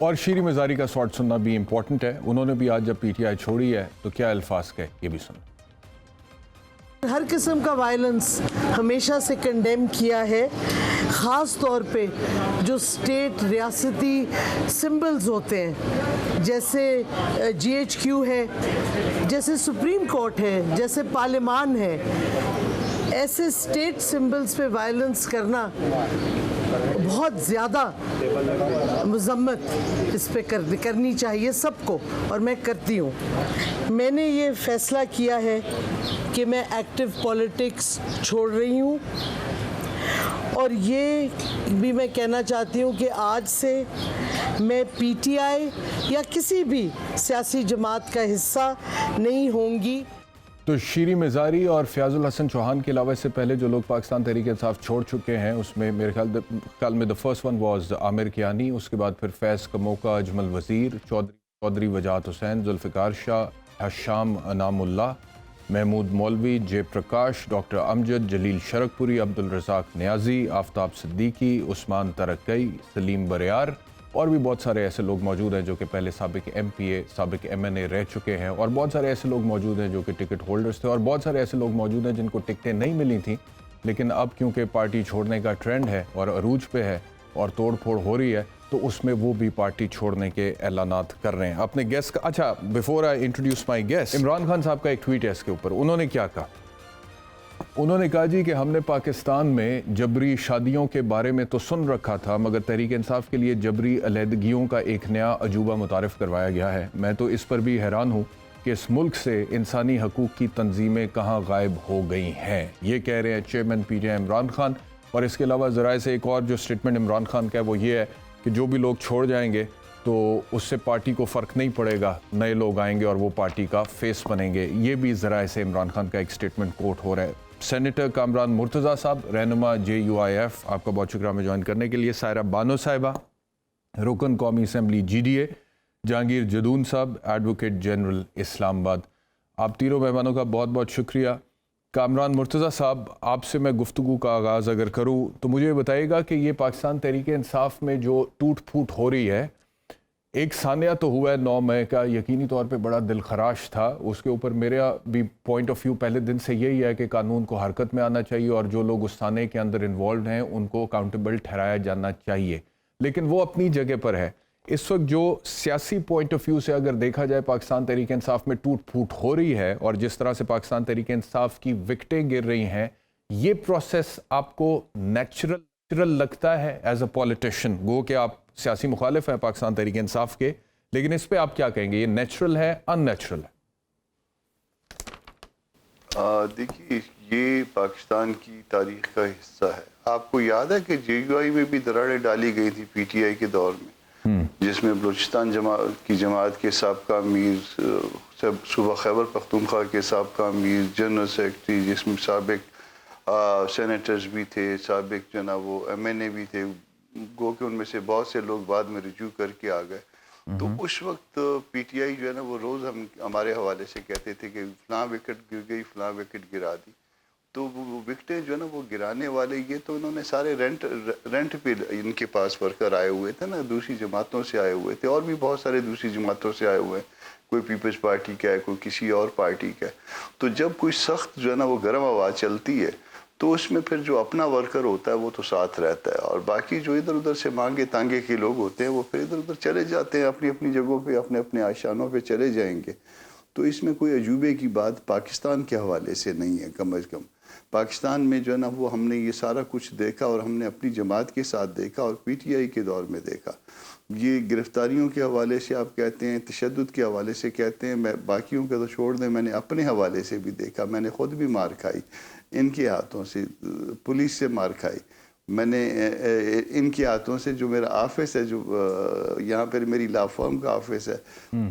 اور شیریں مزاری کا شارٹ سننا بھی امپورٹنٹ ہے. انہوں نے بھی آج جب پی ٹی آئی چھوڑی ہے تو کیا الفاظ کہے, یہ بھی سنیں. ہر قسم کا وائلنس ہمیشہ سے کنڈیم کیا ہے, خاص طور پہ جو اسٹیٹ ریاستی سمبلز ہوتے ہیں, جیسے جی ایچ کیو ہے, جیسے سپریم کورٹ ہے, جیسے پارلیمان ہے. ایسے اسٹیٹ سمبلز پہ وائلنس کرنا بہت زیادہ مذمت اس پہ کرنی چاہیے سب کو, اور میں کرتی ہوں. میں نے یہ فیصلہ کیا ہے کہ میں ایکٹیو پولیٹکس چھوڑ رہی ہوں, اور یہ بھی میں کہنا چاہتی ہوں کہ آج سے میں پی ٹی آئی یا کسی بھی سیاسی جماعت کا حصہ نہیں ہوں گی. تو شیریں مزاری اور فیاض الحسن چوہان کے علاوہ اس سے پہلے جو لوگ پاکستان تحریک انصاف چھوڑ چکے ہیں اس میں میرے خیال میں the first one was عامر کیانی, اس کے بعد پھر فیض کموکا, اجمل وزیر, چودھری وجاہت حسین, ذوالفقار شاہ, حشام انعام اللہ, محمود مولوی, جے پرکاش, ڈاکٹر امجد, جلیل شرک پوری, عبدالرزاق نیازی, آفتاب صدیقی, عثمان ترکی, سلیم بریار, اور بھی بہت سارے ایسے لوگ موجود ہیں جو کہ پہلے سابق ایم پی اے, سابق ایم این اے رہ چکے ہیں, اور بہت سارے ایسے لوگ موجود ہیں جو کہ ٹکٹ ہولڈرز تھے, اور بہت سارے ایسے لوگ موجود ہیں جن کو ٹکٹیں نہیں ملی تھیں, لیکن اب کیونکہ پارٹی چھوڑنے کا ٹرینڈ ہے اور عروج پہ ہے اور توڑ پھوڑ ہو رہی ہے تو اس میں وہ بھی پارٹی چھوڑنے کے اعلانات کر رہے ہیں. اپنے گیسٹ کا اچھا before I introduce my guest, Imran Khan صاحب کا ایک ٹویٹ ہے اس کے اوپر. انہوں نے کیا کہا؟ انہوں نے کہا جی کہ ہم نے پاکستان میں جبری شادیوں کے بارے میں تو سن رکھا تھا, مگر تحریک انصاف کے لیے جبری علیحدگیوں کا ایک نیا عجوبہ متعارف کروایا گیا ہے. میں تو اس پر بھی حیران ہوں کہ اس ملک سے انسانی حقوق کی تنظیمیں کہاں غائب ہو گئی ہیں. یہ کہہ رہے ہیں chairman P T I Imran Khan. اور اس کے علاوہ ذرائع سے ایک اور جو سٹیٹمنٹ عمران خان کا ہے وہ یہ ہے کہ جو بھی لوگ چھوڑ جائیں گے تو اس سے پارٹی کو فرق نہیں پڑے گا, نئے لوگ آئیں گے اور وہ پارٹی کا فیس بنیں گے. یہ بھی ذرائع سے عمران خان کا ایک سٹیٹمنٹ کوٹ ہو رہا ہے. سینیٹر کامران مرتضیٰ صاحب, رہنما جے یو آئی ایف, آپ کا بہت شکریہ میں جوائن کرنے کے لیے. سائرہ بانو صاحبہ, رکن قومی assembly G D A. Jahangir Jadoon صاحب, ایڈوکیٹ جنرل اسلام آباد. آپ تینوں مہمانوں کا بہت بہت شکریہ. کامران مرتضیٰ صاحب, آپ سے میں گفتگو کا آغاز اگر کروں تو مجھے یہ بتائیے گا کہ یہ پاکستان تحریک انصاف میں جو ٹوٹ پھوٹ ہو رہی ہے, ایک ثانیہ تو ہوا ہے 9 مئی کا, یقینی طور پہ بڑا دل خراش تھا. اس کے اوپر میرا بھی پوائنٹ آف ویو پہلے دن سے یہی ہے کہ قانون کو حرکت میں آنا چاہیے اور جو لوگ اس ثانیہ کے اندر انوالوڈ ہیں ان کو اکاؤنٹیبل ٹھہرایا جانا چاہیے. لیکن وہ اپنی جگہ پر ہے. اس وقت جو سیاسی پوائنٹ آف ویو سے اگر دیکھا جائے پاکستان تحریک انصاف میں ٹوٹ پھوٹ ہو رہی ہے اور جس طرح سے پاکستان تحریک انصاف کی وکٹیں گر رہی ہیں, یہ پروسیس آپ کو نیچرل لگتا ہے ایز اے پولیٹیشین؟ گو کہ آپ سیاسی مخالف ہیں پاکستان تحریک انصاف کے, لیکن اس پہ آپ کیا کہیں گے, یہ نیچرل ہے ان نیچرل ہے؟ دیکھیے, یہ پاکستان کی تاریخ کا حصہ ہے. آپ کو یاد ہے کہ جے یو آئی میں بھی دراڑیں ڈالی گئی تھی پی ٹی آئی کے دور میں, جس میں بلوچستان کی جماعت کے سابقہ امیر, صوبہ خیبر پختونخوا کے سابقہ امیر, جنرل سیکرٹری, جس میں سابق سینیٹرز بھی تھے, سابق جو نا وہ ایم این اے بھی تھے, گو کہ ان میں سے بہت سے لوگ بعد میں رجوع کر کے آ گئے. تو اس وقت پی ٹی آئی جو ہے نا وہ روز ہمارے حوالے سے کہتے تھے کہ فلاں وکٹ گر گئی, فلاں وکٹ گرا دی. تو وہ وکٹیں جو ہے نا وہ گرانے والے یہ تو انہوں نے سارے رینٹ پہ ان کے پاس ورکر آئے ہوئے تھے نا, دوسری جماعتوں سے آئے ہوئے تھے, اور بھی بہت سارے دوسری جماعتوں سے آئے ہوئے ہیں, کوئی پیپلز پارٹی کا ہے, کوئی کسی اور پارٹی کا ہے. تو جب کوئی سخت جو ہے نا وہ گرم آواز چلتی ہے تو اس میں پھر جو اپنا ورکر ہوتا ہے وہ تو ساتھ رہتا ہے, اور باقی جو ادھر ادھر سے مانگے تانگے کے لوگ ہوتے ہیں وہ پھر ادھر ادھر چلے جاتے ہیں, اپنی اپنی جگہوں پہ, اپنے اپنے آشیانوں پہ چلے جائیں گے. تو اس میں کوئی عجوبے کی بات پاکستان کے حوالے سے نہیں ہے. کم از کم پاکستان میں جو ہے نا وہ ہم نے یہ سارا کچھ دیکھا, اور ہم نے اپنی جماعت کے ساتھ دیکھا اور پی ٹی آئی کے دور میں دیکھا. یہ گرفتاریوں کے حوالے سے آپ کہتے ہیں, تشدد کے حوالے سے کہتے ہیں, میں باقیوں کا تو چھوڑ دیں, میں نے اپنے حوالے سے بھی دیکھا. میں نے خود بھی مار کھائی ان کے ہاتھوں سے, پولیس سے مار کھائی. میں نے ان کے ہاتھوں سے, جو میرا آفس ہے, جو یہاں پر میری لا فرم کا آفس ہے,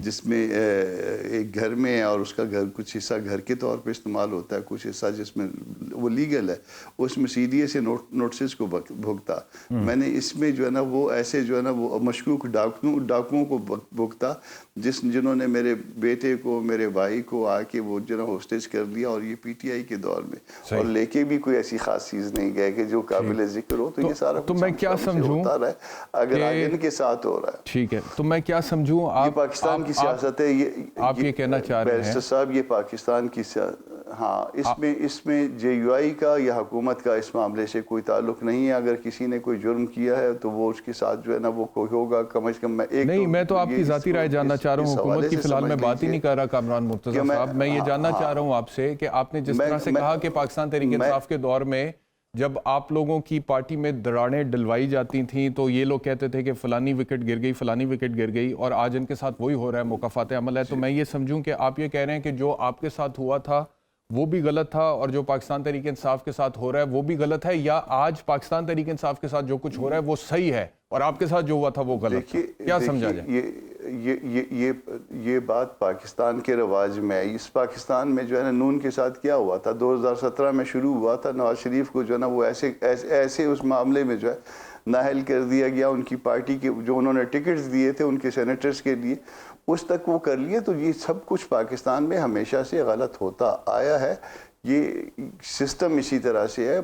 جس میں ایک گھر میں ہے اور اس کا گھر کچھ حصہ گھر کے طور پہ استعمال ہوتا ہے, کچھ حصہ جس میں وہ لیگل ہے, اس میں سی ڈی اے سے نوٹسز کو بھگتا. میں نے اس میں جو ہے نا وہ ایسے جو ہے نا وہ مشکوک ڈاکوؤں کو بھگتا جنہوں نے میرے بیٹے کو, میرے بھائی کو آ کے وہ جو ہے نا ہوسٹیج کر لیا, اور یہ پی ٹی آئی کے دور میں. اور لے کے بھی کوئی ایسی خاص چیز نہیں گئے کہ جو قابل ذکر پہ رہو. تو یہ سارا تو میں کیا سمجھوں ہوتا رہا ہے اگر آج ان کے ساتھ ہو رہا ہے. ٹھیک ہے, تو میں کیا سمجھوں, یہ پاکستان کی سیاست ہے. آپ یہ کہنا چاہ رہے ہیں بیرسٹر صاحب یہ پاکستان کی ہاں اس میں JUI کا یا حکومت کا اس معاملے سے کوئی تعلق نہیں ہے. اگر کسی نے کوئی جرم کیا ہے تو وہ اس کے ساتھ جو ہے نا وہ کوئی ہوگا کم از کم. میں تو آپ کی ذاتی رائے جاننا چاہ رہا ہوں. حکومت کی فی الحال میں بات ہی نہیں کر رہا کامران مرتضیٰ صاحب. میں یہ جاننا چاہ رہا ہوں آپ سے کہ آپ نے جس طرح سے کہا کہ پاکستان تحریک انصاف کے دور میں جب آپ لوگوں کی پارٹی میں دراڑیں ڈلوائی جاتی تھیں تو یہ لوگ کہتے تھے کہ فلانی وکٹ گر گئی, فلانی وکٹ گر گئی, اور آج ان کے ساتھ وہی ہو رہا ہے, مکافات عمل ہے. تو میں یہ سمجھوں کہ آپ یہ کہہ رہے ہیں کہ جو آپ کے ساتھ ہوا تھا وہ بھی غلط تھا اور جو پاکستان تحریک انصاف کے ساتھ ہو رہا ہے وہ بھی غلط ہے, یا آج پاکستان تحریک انصاف کے ساتھ جو کچھ ہو رہا ہے وہ صحیح ہے اور آپ کے ساتھ جو ہوا تھا وہ غلط تھا؟ کیا سمجھا جائے؟ یہ بات پاکستان کے رواج میں ہے. اس پاکستان میں جو ہے نا نون کے ساتھ کیا ہوا تھا 2017 میں شروع ہوا تھا. نواز شریف کو جو ہے نا وہ ایسے اس معاملے میں جو ہے نااہل کر دیا گیا. ان کی پارٹی کے جو انہوں نے ٹکٹس دیے تھے ان کے سینیٹرز کے لیے اس تک وہ کر لیے. تو یہ سب کچھ پاکستان میں ہمیشہ سے غلط ہوتا آیا ہے. یہ سسٹم اسی طرح سے ہے.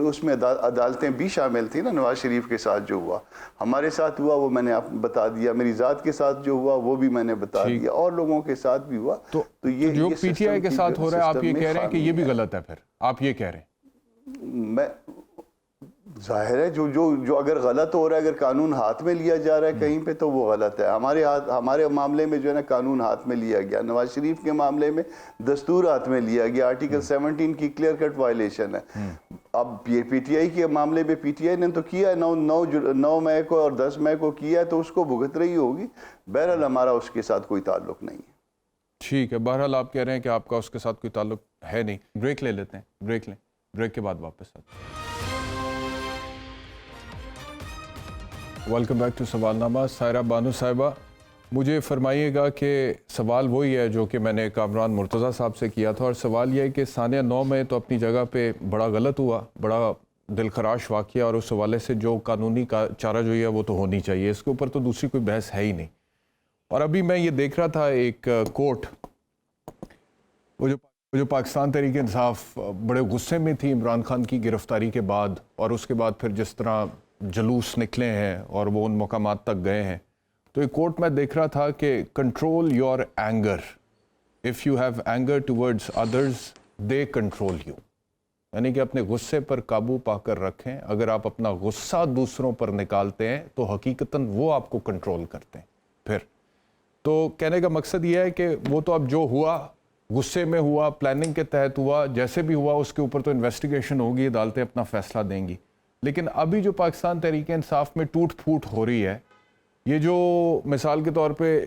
اس میں عدالتیں بھی شامل تھیں نا. نواز شریف کے ساتھ جو ہوا, ہمارے ساتھ ہوا وہ میں نے آپ بتا دیا, میری ذات کے ساتھ جو ہوا وہ بھی میں نے بتا دیا, اور لوگوں کے ساتھ بھی ہوا. تو یہ جو PTI کے ساتھ ہو رہا ہے آپ یہ کہہ رہے ہیں کہ یہ بھی غلط ہے؟ پھر آپ یہ کہہ رہے ہیں میں ظاہر ہے جو اگر غلط ہو رہا ہے, اگر قانون ہاتھ میں لیا جا رہا ہے کہیں پہ تو وہ غلط ہے. ہمارے معاملے میں جو ہے نا قانون ہاتھ میں لیا گیا. نواز شریف کے معاملے میں دستور ہاتھ میں لیا گیا. آرٹیکل 17 کی کلیئر کٹ وائلیشن ہے. اب یہ PTI کے معاملے میں PTI نے تو کیا ہے 9 مئی کو اور 10 مئی کو کیا ہے تو اس کو بھگت رہی ہوگی. بہرحال ہمارا اس کے ساتھ کوئی تعلق نہیں ہے. ٹھیک ہے, بہرحال آپ کہہ رہے ہیں کہ آپ کا اس کے ساتھ کوئی تعلق ہے نہیں. بریک لے لیتے ہیں, بریک لیں, بریک کے بعد واپس آتے ہیں. ویلکم بیک ٹو سوال نامہ. سائرہ بانو صاحبہ, مجھے فرمائیے گا کہ سوال وہی ہے جو کہ میں نے کامران مرتضیٰ صاحب سے کیا تھا, اور سوال یہ ہے کہ ثانیہ 9 میں تو اپنی جگہ پہ بڑا غلط ہوا, بڑا دل خراش واقعہ, اور اس حوالے سے جو قانونی چارہ جوئی ہے وہ تو ہونی چاہیے, اس کے اوپر تو دوسری کوئی بحث ہے ہی نہیں. اور ابھی میں یہ دیکھ رہا تھا ایک کوٹ, وہ جو پاکستان تحریک انصاف بڑے غصے میں تھی عمران خان کی گرفتاری کے بعد, اور اس کے بعد پھر جس طرح جلوس نکلے ہیں اور وہ ان مقامات تک گئے ہیں, تو ایک کوٹ میں دیکھ رہا تھا کہ control your anger, if you have anger towards others they control you, یعنی کہ اپنے غصے پر قابو پا کر رکھیں. اگر آپ اپنا غصہ دوسروں پر نکالتے ہیں تو حقیقتاً وہ آپ کو کنٹرول کرتے ہیں. پھر تو کہنے کا مقصد یہ ہے کہ وہ تو اب جو ہوا غصے میں ہوا, پلاننگ کے تحت ہوا, جیسے بھی ہوا اس کے اوپر تو انویسٹیگیشن ہوگی, عدالتیں اپنا فیصلہ دیں گی. لیکن ابھی جو پاکستان تحریک انصاف میں ٹوٹ پھوٹ ہو رہی ہے, یہ جو مثال کے طور پہ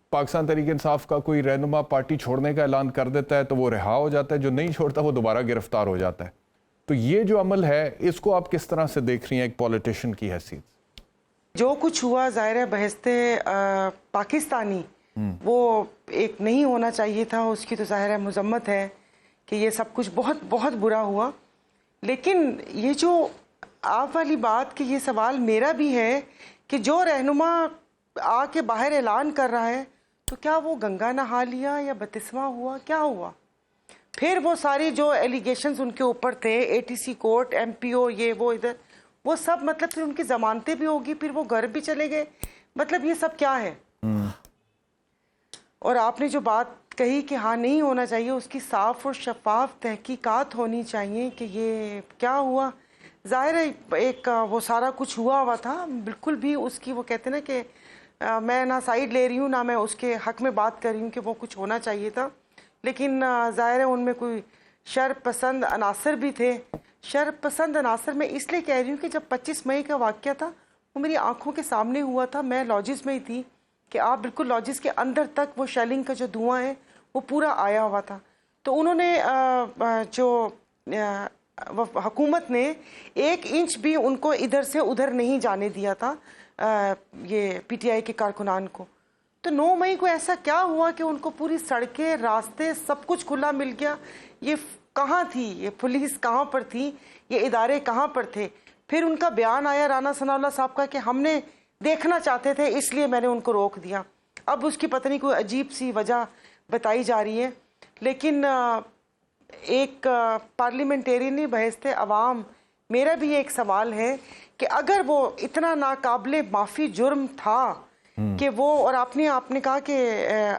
پاکستان تحریک انصاف کا کوئی رہنما پارٹی چھوڑنے کا اعلان کر دیتا ہے تو وہ رہا ہو جاتا ہے, جو نہیں چھوڑتا وہ دوبارہ گرفتار ہو جاتا ہے. تو یہ جو عمل ہے اس کو آپ کس طرح سے دیکھ رہی ہیں ایک پولیٹیشین کی حیثیت؟ جو کچھ ہوا ظاہر ہے بحث پاکستانی وہ ایک نہیں ہونا چاہیے تھا, اس کی تو ظاہر ہے مذمت ہے کہ یہ سب کچھ بہت بہت برا ہوا. لیکن یہ جو آپ والی بات کہ یہ سوال میرا بھی ہے کہ جو رہنما آ کے باہر اعلان کر رہا ہے تو کیا وہ گنگا نہا لیا یا بپتسمہ ہوا, کیا ہوا؟ پھر وہ ساری جو ایلیگیشنز ان کے اوپر تھے, ATC کورٹ, MPO, یہ وہ ادھر, وہ سب مطلب پھر ان کی ضمانتیں بھی ہوگی, پھر وہ گھر بھی چلے گئے, مطلب یہ سب کیا ہے؟ اور آپ نے جو بات کہی کہ ہاں نہیں ہونا چاہیے, اس کی صاف اور شفاف تحقیقات ہونی چاہیے کہ یہ کیا ہوا. ظاہر ہے ایک وہ سارا کچھ ہوا تھا, بالکل بھی اس کی وہ کہتے ہیں نا کہ میں نہ سائیڈ لے رہی ہوں نہ میں اس کے حق میں بات کر رہی ہوں کہ وہ کچھ ہونا چاہیے تھا. لیکن ظاہر ہے ان میں کوئی شر پسند عناصر بھی تھے. شر پسند عناصر میں اس لیے کہہ رہی ہوں کہ جب 25 مئی کا واقعہ تھا وہ میری آنکھوں کے سامنے ہوا تھا, میں لاجز میں ہی تھی کہ آپ بالکل لاجز کے اندر تک وہ شیلنگ کا جو دھواں ہے وہ پورا آیا ہوا تھا. تو انہوں نے جو حکومت نے 1 انچ بھی ان کو ادھر سے ادھر نہیں جانے دیا تھا یہ PTI کے کارکنان کو. تو 9 مئی کو ایسا کیا ہوا کہ ان کو پوری سڑکیں, راستے, سب کچھ کھلا مل گیا؟ یہ کہاں تھی, یہ پولیس کہاں پر تھی, یہ ادارے کہاں پر تھے؟ پھر ان کا بیان آیا رانا ثناء اللہ صاحب کا کہ ہم نے دیکھنا چاہتے تھے اس لیے میں نے ان کو روک دیا. اب اس کی پتہ نہیں کوئی عجیب سی وجہ بتائی جا رہی ہے. لیکن ایک پارلیمنٹیرین بحث عوام میرا بھی ایک سوال ہے کہ اگر وہ اتنا ناقابل معافی جرم تھا کہ وہ، اور آپ نے کہا کہ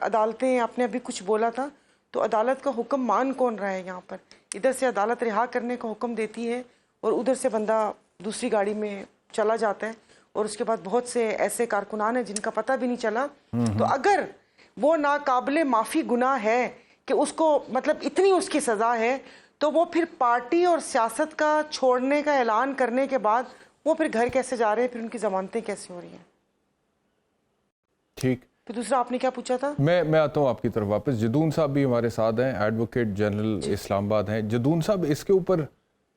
عدالتیں، آپ نے ابھی کچھ بولا تھا، تو عدالت کا حکم مان کون رہا ہے یہاں پر؟ ادھر سے عدالت رہا کرنے کا حکم دیتی ہے اور ادھر سے بندہ دوسری گاڑی میں چلا جاتا ہے، اور اس کے بعد بہت سے ایسے کارکنان ہیں جن کا پتہ بھی نہیں چلا. تو اگر وہ ناقابل معافی گناہ ہے کہ اس کو مطلب اتنی اس کی سزا ہے، تو وہ پھر پارٹی اور سیاست کا چھوڑنے کا اعلان کرنے کے بعد وہ پھر گھر کیسے جا رہے ہیں، پھر ان کی ضمانتیں کیسے ہو رہی ہیں؟ ٹھیک. پھر دوسرا آپ نے کیا پوچھا تھا؟ میں آتا ہوں آپ کی طرف واپس. جدون صاحب بھی ہمارے ساتھ ہیں، ایڈوکیٹ جنرل اسلام آباد ہیں. جدون صاحب، اس کے اوپر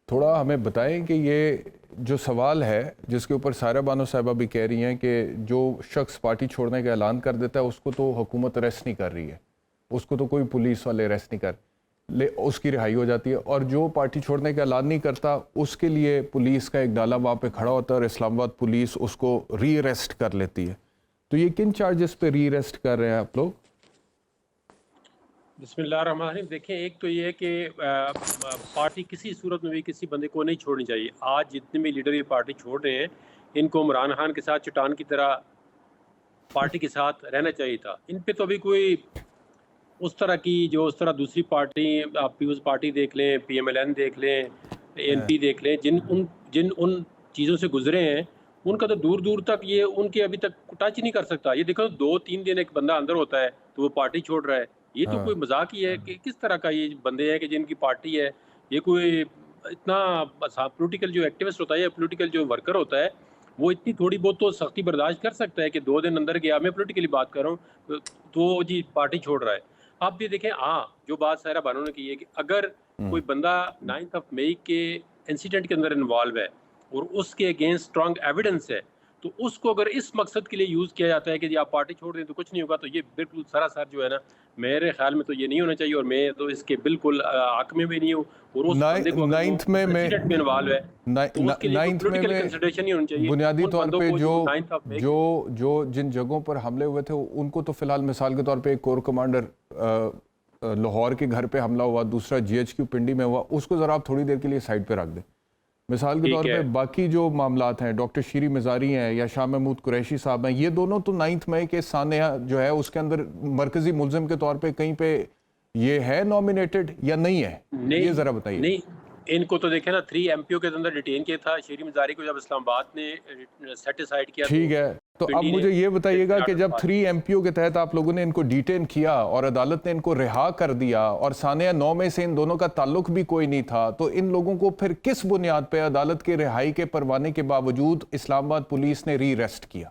تھوڑا ہمیں بتائیں کہ یہ جو سوال ہے جس کے اوپر سائرہ بانو صاحبہ بھی کہہ رہی ہیں کہ جو شخص پارٹی چھوڑنے کا اعلان کر دیتا ہے اس کو تو حکومت اریسٹ نہیں کر رہی ہے، اس کو تو کوئی پولیس والے اریسٹ نہیں اس کی رہائی ہو جاتی ہے، اور جو پارٹی چھوڑنے کا اعلان نہیں کرتا اس کے لیے پولیس کا ایک ڈالا وہاں پہ کھڑا ہوتا ہے اور اسلام آباد پولیس اس کو ری اریسٹ کر لیتی ہے. تو یہ کن چارجز پہ ری اریسٹ کر رہے ہیں آپ لوگ؟ بسم اللہ الرحمن الرحیم. دیکھیں، ایک تو یہ ہے کہ پارٹی کسی صورت میں بھی کسی بندے کو نہیں چھوڑنی چاہیے. آج جتنے بھی لیڈر یہ پارٹی چھوڑ رہے ہیں ان کو عمران خان کے ساتھ چٹان کی طرح پارٹی کے ساتھ رہنا چاہیے تھا. ان پہ تو ابھی کوئی اس طرح کی جو اس طرح دوسری پارٹی، آپ پیپلز پارٹی دیکھ لیں، پی ایم ایل این دیکھ لیں، این پی دیکھ لیں، جن ان چیزوں سے گزرے ہیں، ان کا تو دور دور تک یہ ان کے ابھی تک ٹچ نہیں کر سکتا. یہ دیکھو 2-3 دن ایک بندہ اندر ہوتا ہے تو وہ پارٹی چھوڑ رہا ہے. یہ تو کوئی مذاق ہی ہے کہ کس طرح کا یہ بندے ہیں کہ جن کی پارٹی ہے. یہ کوئی اتنا پولیٹیکل جو ایکٹیوسٹ ہوتا ہے یا پولیٹیکل جو ورکر ہوتا ہے وہ اتنی تھوڑی بہت تو سختی برداشت کر سکتا ہے کہ 2 دن اندر گیا، میں پولیٹیکلی بات کر رہا ہوں، تو جی پارٹی چھوڑ رہا ہے. آپ بھی دیکھیں، ہاں جو بات سائرہ بانو نے کی ہے کہ اگر کوئی بندہ 9 مئی کے انسیڈنٹ کے اندر انوالو ہے اور اس کے اگینسٹ اسٹرانگ ایویڈنس ہے، تو اس کو اگر اس مقصد کے لیے یوز کیا جاتا ہے کہ جی آپ پارٹی چھوڑ دیں تو کچھ نہیں ہوگا، تو یہ بالکل سراسر جو ہے نا، میرے خیال میں تو یہ نہیں ہونا چاہیے، اور میں تو اس کے بالکل حق میں بھی نہیں ہوں. اور اس بندے کو نائنتھ میں انوالو ہے تو اس کے لیے پولیٹیکل کنسیڈریشن نہیں ہونی چاہیے. بنیادی طور پہ جو جن جگہوں پر حملے ہوئے تھے ان کو تو فی الحال مثال کے طور پہ ایک کور کمانڈر لاہور کے گھر پہ حملہ ہوا، دوسرا GHQ پنڈی میں ہوا، اس کو ذرا آپ تھوڑی دیر کے لیے سائڈ پہ رکھ دیں. مثال کے طور پہ باقی جو معاملات ہیں، ڈاکٹر شیری مزاری ہیں یا شاہ محمود قریشی صاحب ہیں، یہ دونوں تو 9 مئی کے سانحہ جو ہے اس کے اندر مرکزی ملزم کے طور پہ کہیں پہ یہ ہے نامینیٹڈ یا نہیں ہے؟ یہ ذرا بتائیے. نہیں، ان کو تو دیکھیں نا 3 MPO کے اندر ڈیٹین کیا تھا. شیری مزاری کو جب اسلام آباد نے سیٹیسائیڈ کیا، ٹھیک ہے، تو اب مجھے یہ بتائیے گا کہ جب 3 MPO کے تحت آپ لوگوں نے ان کو ڈیٹین کیا اور عدالت نے ان کو رہا کر دیا اور سانحہ 9 میں سے ان دونوں کا تعلق بھی کوئی نہیں تھا، تو ان لوگوں کو پھر کس بنیاد پہ عدالت کے رہائی کے پروانے کے باوجود اسلام آباد پولیس نے ری اریسٹ کیا؟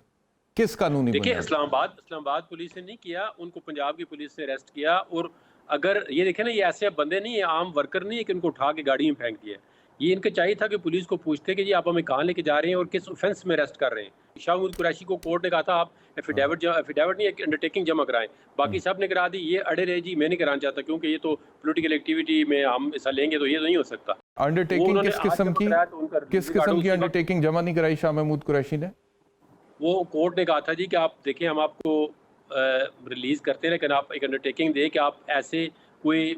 کس قانونی بنیاد؟ دیکھیں، اسلام آباد پولیس نے نہیں کیا، ان کو پنجاب کی پولیس نے اریسٹ کیا. اور اگر یہ دیکھیں نا، یہ ایسے بندے نہیں ہیں، عام ورکر نہیں ہے کہ ان کو اٹھا کے گاڑی میں پھینک دیا. یہ ان کا چاہیے تھا کہ پولیس کو پوچھتے کہ جی آپ ہمیں کہاں لے کے جا رہے ہیں اور کس اوفینس میں اریسٹ کر رہے ہیں. شاہ محمود قریشی کو کورٹ نے کہا تھا آپ ایفیڈیوٹ نہیں، ایک انڈرٹیکنگ جمع کرائیں. باقی سب نے کرا دی، یہ اڑے رہے جی میں نہیں کرانا چاہتا کیونکہ یہ تو پولیٹیکل ایکٹیویٹی میں ہم حصہ لیں گے تو یہ نہیں ہو سکتا. انڈرٹیکنگ کس قسم کی انڈرٹیکنگ جمع نہیں کرائی شاہ محمود قریشی نے؟ وہ کورٹ نے کہا تھا جی کہ آپ دیکھیں ہم آپ کو ریلیز کرتے ہیں لیکن آپ ایک انڈرٹیکنگ دیں کہ آپ ایسے کوئی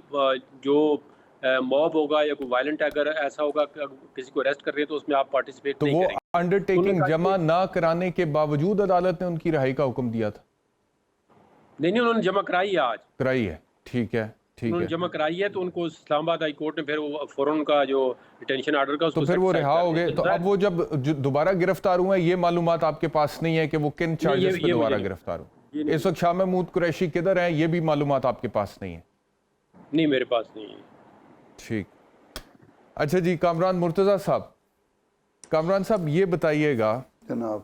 جو موب ہوگا یا کوئی وائلنٹ اگر ایسا ہوگا کسی کو اریسٹ کر رہے ہیں تو اس میں آپ پارٹیسپیٹ نہیں کریں گے. تو وہ انڈرٹیکنگ جمع نہ کرانے کے باوجود عدالت نے ان کی رہائی کا حکم دیا تھا؟ نہیں، انہوں نے جمع کرائی ہے، آج کرائی ہے. ٹھیک ہے، انہوں نے جمع کرائی ہے، تو ان کو اسلام آباد ہائی کورٹ نے پھر وہ فوراً کا جو ڈیٹینشن آرڈر کا تو پھر وہ رہا ہو گئے. تو اب وہ جب دوبارہ گرفتار ہوئے، یہ معلومات آپ کے پاس نہیں ہے کہ وہ کن چارجز پہ دوبارہ گرفتار ہوئے؟ اس وقت شاہ محمود قریشی کدھر ہیں، یہ بھی معلومات آپ کے پاس نہیں ہے؟ نہیں، میرے پاس نہیں ہے. ٹھیک. اچھا جی، کامران مرتضیٰ صاحب یہ بتائیے گا جناب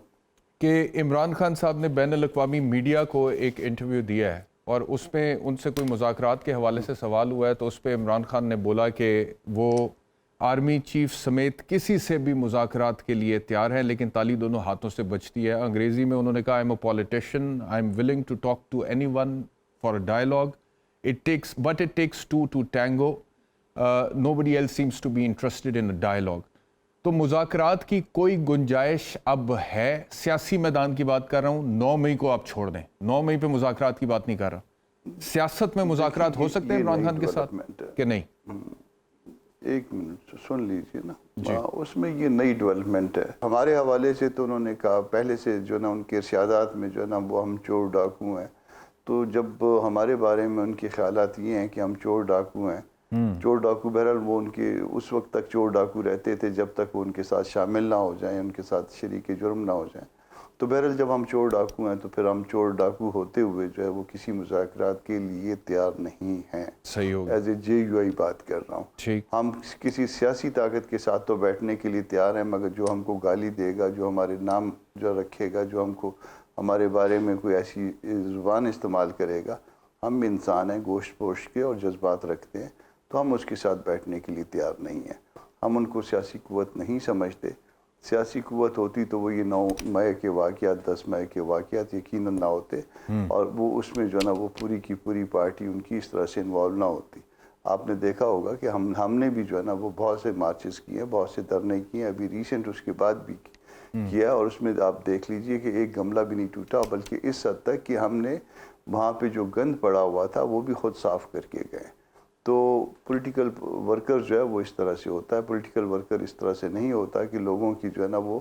کہ عمران خان صاحب نے بین الاقوامی میڈیا کو ایک انٹرویو دیا ہے اور اس میں ان سے کوئی مذاکرات کے حوالے سے سوال ہوا ہے، تو اس پہ عمران خان نے بولا کہ وہ آرمی چیف سمیت کسی سے بھی مذاکرات کے لیے تیار ہیں لیکن تالی دونوں ہاتھوں سے بچتی ہے. انگریزی میں انہوں نے کہا I'm a politician, I'm willing to talk to anyone for a dialogue, but it takes two to tango. Nobody else seems to be interested in a dialogue. تو مذاکرات کی کوئی گنجائش اب ہے؟ سیاسی میدان کی بات کر رہا ہوں. 9 مئی کو آپ چھوڑ دیں، 9 مئی پہ مذاکرات کی بات نہیں کر رہا. سیاست میں مذاکرات ہو سکتے ہیں عمران خان کے ساتھ کہ نہیں؟ ایک منٹ سن لیجیے نا، اس میں یہ نئی ڈیولپمنٹ ہے ہمارے حوالے سے. تو انہوں نے کہا پہلے سے جو ہے نا ان کے ارشادات میں جو ہے نا وہ ہم چور ڈاکو ہیں. تو جب ہمارے بارے میں ان کے خیالات یہ ہیں کہ ہم چور ڈاکو ہیں، چور ڈاکو بہرحال وہ ان کے اس وقت تک چور ڈاکو رہتے تھے جب تک وہ ان کے ساتھ شامل نہ ہو جائیں، ان کے ساتھ شریک جرم نہ ہو جائیں. تو بہرحال جب ہم چور ڈاکو ہیں تو پھر ہم چور ڈاکو ہوتے ہوئے جو ہے وہ کسی مذاکرات کے لیے تیار نہیں ہیں. صحیح ہوگا. ایز اے JUI بات کر رہا ہوں. ہم کسی سیاسی طاقت کے ساتھ تو بیٹھنے کے لیے تیار ہیں، مگر جو ہم کو گالی دے گا، جو ہمارے نام جو رکھے گا، جو ہم کو ہمارے بارے میں کوئی ایسی زبان استعمال کرے گا، ہم انسان ہیں، گوشت پوشت کے اور جذبات رکھتے ہیں، تو ہم اس کے ساتھ بیٹھنے کے لیے تیار نہیں ہیں. ہم ان کو سیاسی قوت نہیں سمجھتے. سیاسی قوت ہوتی تو وہ یہ 9 مئی کے واقعات، 10 مئی کے واقعات یقیناً نہ ہوتے، اور وہ اس میں جو ہے نا وہ پوری کی پوری پارٹی ان کی اس طرح سے انوالو نہ ہوتی. آپ نے دیکھا ہوگا کہ ہم نے بھی جو ہے نا وہ بہت سے مارچز کیے ہیں، بہت سے دھرنے کیے ہیں، ابھی ریسنٹ اس کے بعد بھی کیا، اور اس میں آپ دیکھ لیجئے کہ ایک گملہ بھی نہیں ٹوٹا، بلکہ اس حد تک کہ ہم نے وہاں پہ جو گند پڑا ہوا تھا وہ بھی خود صاف کر کے گئے. تو پولیٹیکل ورکر جو ہے وہ اس طرح سے ہوتا ہے. پولیٹیکل ورکر اس طرح سے نہیں ہوتا کہ لوگوں کی جو ہے نا وہ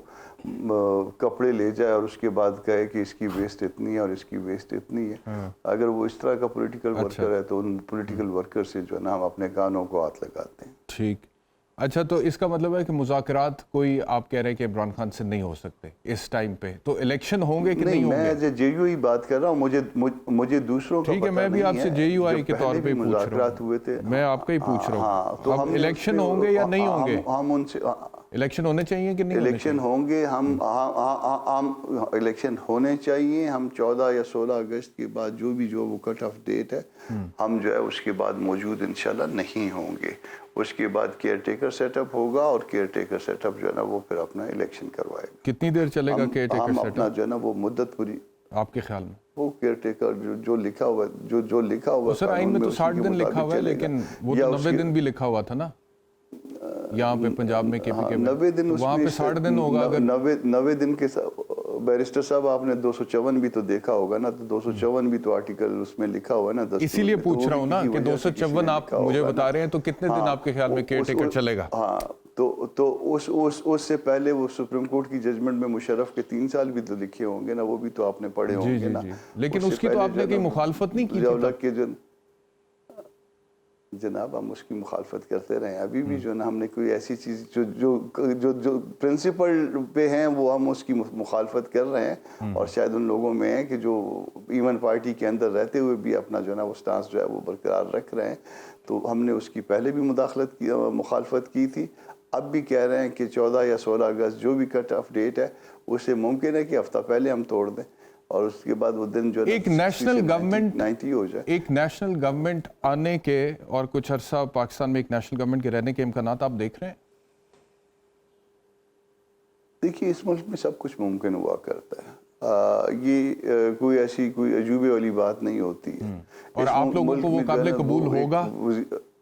کپڑے لے جائے اور اس کے بعد کہے کہ اس کی ویسٹ اتنی ہے اور اس کی ویسٹ اتنی ہے. اگر وہ اس طرح کا پولیٹیکل ورکر ہے تو ان پولیٹیکل ورکر سے جو ہے نا ہم اپنے کانوں کو ہاتھ لگاتے ہیں. ٹھیک. اچھا، تو اس کا مطلب ہے کہ مذاکرات کوئی آپ کہہ رہے ہیں کہ عمران خان سے نہیں ہو سکتے اس ٹائم پہ، تو الیکشن ہوں گے کہ نہیں ہوں گے؟ میں ایز اے JUI بات کر رہا ہوں، مجھے دوسروں کا پتہ نہیں ہے. ٹھیک ہے، میں بھی آپ سے JUI کے طور پہ پوچھ رہا ہوں. میں آپ کا ہی پوچھ رہا ہوں. تو ہم الیکشن ہوں گے یا نہیں ہوں گے؟ ہم ان سے الیکشن ہونے چاہیے کہ نہیں؟ الیکشن ہوں گے، ہم الیکشن ہونے چاہیے. ہم 14 یا 16 اگست کے بعد جو وہ کٹ آف ڈیٹ ہے، ہم جو ہے اس کے بعد موجود انشاءاللہ نہیں ہوں گے. اس کے بعد کیئر ٹیکر سیٹ اپ ہوگا، اور کیئر ٹیکر سیٹ اپ جو ہے نا وہ پھر اپنا الیکشن کروائے گا. کتنی دیر چلے گا کیئر ٹیکر ہم سیٹ اپنا اپ؟ جو ہے نا وہ مدت پوری آپ کے خیال میں وہ کیئر ٹیکر جو لکھا ہوا جو لکھا ہوا سر آئین میں تو 60 دن لکھا ہوا ہے، لیکن وہ تو 90 دن بھی لکھا ہوا تھا نا یہاں پہ پنجاب میں KPK میں. 90 دن وہاں پہ 60 دن ہوگا. اگر 90 دن کے بیرسٹر صاحب آپ نے 254 بھی تو دیکھا ہوگا نا، تو 254 بھی تو آرٹیکل اس میں لکھا ہوا ہے نا. اسی لیے پوچھ رہا ہوں نا کہ 254 آپ مجھے بتا رہے ہیں، تو کتنے دن آپ کے خیال میں کیئر ٹیکر چلے گا؟ ہاں، تو اس سے پہلے وہ سپریم کورٹ کی ججمنٹ میں مشرف کے 3 سال بھی تو لکھے ہوں گے نا، وہ بھی تو آپ نے پڑھے ہوں گے نا. لیکن اس کی تو آپ نے کوئی مخالفت نہیں کی تھی. جناب ہم اس کی مخالفت کرتے رہے ہیں، ابھی بھی جو نا ہم نے کوئی ایسی چیز جو پرنسپل پہ ہیں وہ ہم اس کی مخالفت کر رہے ہیں، اور شاید ان لوگوں میں ہے کہ جو ایون پارٹی کے اندر رہتے ہوئے بھی اپنا جو ہے نا وہ سٹانس جو ہے وہ برقرار رکھ رہے ہیں. تو ہم نے اس کی پہلے بھی مخالفت کی تھی، اب بھی کہہ رہے ہیں کہ 14 یا 16 اگست جو بھی کٹ آف ڈیٹ ہے اسے ممکن ہے کہ ہفتہ پہلے ہم توڑ دیں، اور اس کے بعد وہ دن جو ایک نیشنل گورنمنٹ 90 ہو جائے. ایک نیشنل گورنمنٹ آنے کے اور کچھ عرصہ پاکستان میں ایک نیشنل گورنمنٹ کے رہنے کے امکانات آپ دیکھ رہے ہیں؟ دیکھیے اس ملک میں سب کچھ ممکن ہوا کرتا ہے، یہ کوئی ایسی کوئی عجوبے والی بات نہیں ہوتی ہے. اور آپ لوگوں کو وہ قابل قبول ہوگا؟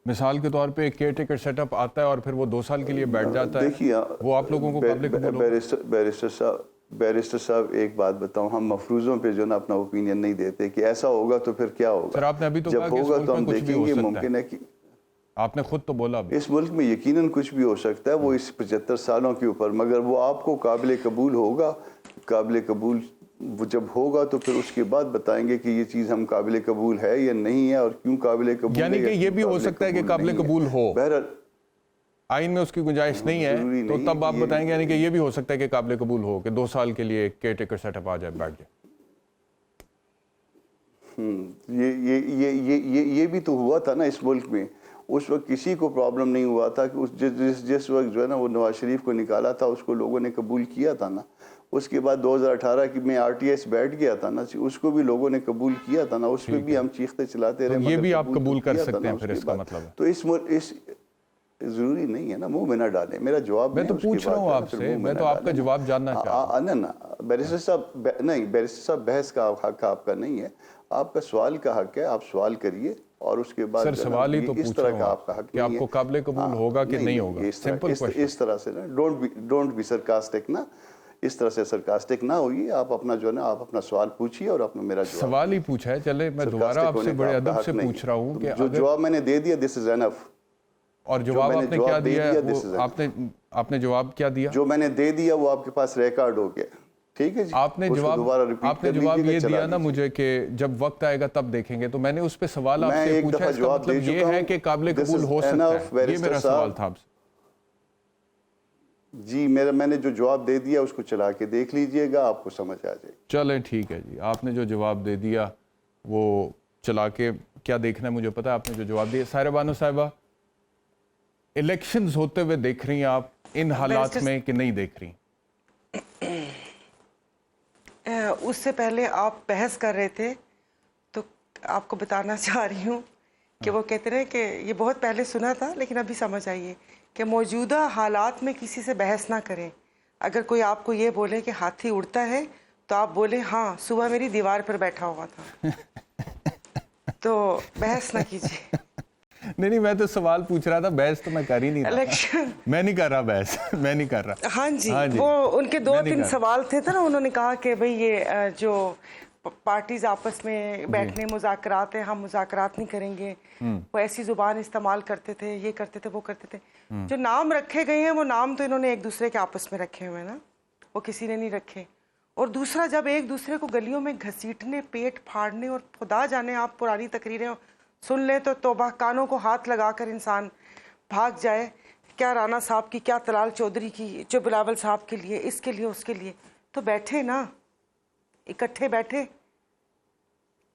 مثال کے طور پہ ایک کیئر ٹیکر سیٹ اپ آتا ہے اور پھر وہ 2 سال کے لیے بیٹھ جاتا ہے، دیکھیے وہ آپ لوگوں کو قابل قبول ہوگا؟ بیرسٹر صاحب ایک بات بتاؤں، ہم مفروضوں پہ جو نا اپنا اوپینین نہیں دیتے کہ ایسا ہوگا تو پھر کیا ہوگا. سر آپ نے ابھی تو کہا جب کہ اس ہوگا ملک تو میں ہم کچھ بھی دیکھیں ہو گے. سکتا ممکن ہے کہ آپ نے خود تو بولا ابھی اس ملک میں یقیناً کچھ بھی ہو سکتا ہے، وہ اس 75 سالوں کے اوپر، مگر وہ آپ کو قابل قبول ہوگا. قابل قبول وہ جب ہوگا تو پھر اس کے بعد بتائیں گے کہ یہ چیز ہم قابل قبول ہے یا نہیں ہے، اور کیوں قابل قبول ہے. یعنی کہ یہ بھی ہو سکتا ہے کہ قابل قبول ہو، بہرحال آئین میں اس کی گنجائش نہیں ہے، تو تب آپ بتائیں گے یعنی کہ یہ بھی ہو سکتا ہے کہ قابل قبول ہو کہ 2 سال کے لیے کیئر ٹیکر سیٹ اپ آ جائے، بیٹھ جائے. یہ بھی تو ہوا تھا نا اس ملک میں. اس وقت کسی کو پرابلم نہیں ہوا تھا کہ جس وقت جو ہے نا وہ نواز شریف کو نکالا تھا اس کو لوگوں نے قبول کیا تھا نا. اس کے بعد 2018 میں RTS بیٹھ گیا تھا نا، اس کو بھی لوگوں نے قبول کیا تھا نا، اس پہ بھی ہم چیختے چلاتے رہے. یہ بھی آپ قبول کر سکتے ہیں پھر اس کا مطلب ہے. تو اس ضروری نہیں ہے نا منہ میں نہ ڈالیں. میرا جواب میں تو پوچھ رہا ہوں آپ سے، میں تو آپ کا جواب جاننا چاہتا ہوں. نا بیرسٹر صاحب نہیں، بیرسٹر صاحب بحث کا حق آپ کا نہیں ہے، آپ کا سوال کا حق ہے. آپ سوال کریے اور اس کے بعد سر سوال ہی تو پوچھ رہا ہوں کہ آپ کو قابل قبول ہوگا کہ نہیں ہوگا. Simple question. اس طرح سے نا ڈونٹ بی سرکاسٹک نا، اس طرح سے سرکاسٹک نہ ہوئیے. آپ اپنا جو ہے نا آپ اپنا سوال پوچھیے اور اپنا میرا جواب. سوال ہی پوچھا ہے، چلے میں دوبارہ آپ سے بڑے ادب سے پوچھ رہا ہوں کہ جو جواب میں نے دے دیا دس از انف. اور جواب آپ نے کیا دیا آپ نے جواب کیا دیا؟ جو میں نے دے دیا وہ آپ کے پاس ریکارڈ ہو گیا. ٹھیک ہے جی. آپ نے جواب یہ دیا نا مجھے کہ جب وقت آئے گا تب دیکھیں گے, تو میں نے اس پہ سوال آپ سے پوچھا, اس کا مطلب یہ ہے کہ قابل قبول ہو سکتا ہے, یہ میرا سوال تھا آپ سے. جی میں نے جو جواب دے دیا اس کو چلا کے دیکھ لیجئے گا, آپ کو سمجھ آ جائے گی. چلیں ٹھیک ہے جی, آپ نے جو جواب دے دیا وہ چلا کے کیا دیکھنا ہے مجھے پتا ہے, آپ نے جو جواب دیا. سائرہ بانو صاحبہ, الیکشنز ہوتے ہوئے دیکھ رہی ہیں آپ ان حالات میں کہ نہیں دیکھ رہی؟ اس سے پہلے آپ بحث کر رہے تھے تو آپ کو بتانا چاہ رہی ہوں کہ وہ کہتے رہے کہ یہ بہت پہلے سنا تھا لیکن ابھی سمجھ آئیے کہ موجودہ حالات میں کسی سے بحث نہ کریں. اگر کوئی آپ کو یہ بولے کہ ہاتھی اڑتا ہے تو آپ بولے ہاں صبح میری دیوار پر بیٹھا ہوا تھا, تو بحث نہ کیجیے. نہیں میں تو سوال پوچھ رہا تھا, بحث تو میں کر ہی نہیں الیکشن میں نہیں کر رہا بحث, میں نہیں کر رہا. ہاں جی, وہ ان کے 2-3 سوال تھے نا, انہوں نے کہا کہ بھئی یہ جو پارٹیز آپس میں بیٹھنے مذاکرات ہیں, ہم مذاکرات نہیں کریں گے. وہ ایسی زبان استعمال کرتے تھے, یہ کرتے تھے, وہ کرتے تھے. جو نام رکھے گئے ہیں وہ نام تو انہوں نے ایک دوسرے کے آپس میں رکھے ہوئے ہیں نا, وہ کسی نے نہیں رکھے. اور دوسرا, جب ایک دوسرے کو گلیوں میں گھسیٹنے, پیٹ پھاڑنے, اور خدا جانے آپ پرانی تقریریں سن لیں تو توبہ, کانوں کو ہاتھ لگا کر انسان بھاگ جائے. کیا رانا صاحب کی, کیا طلال چودھری کی, جو بلاول صاحب کے لیے, اس کے لیے, اس کے لیے, تو بیٹھے نا, اکٹھے بیٹھے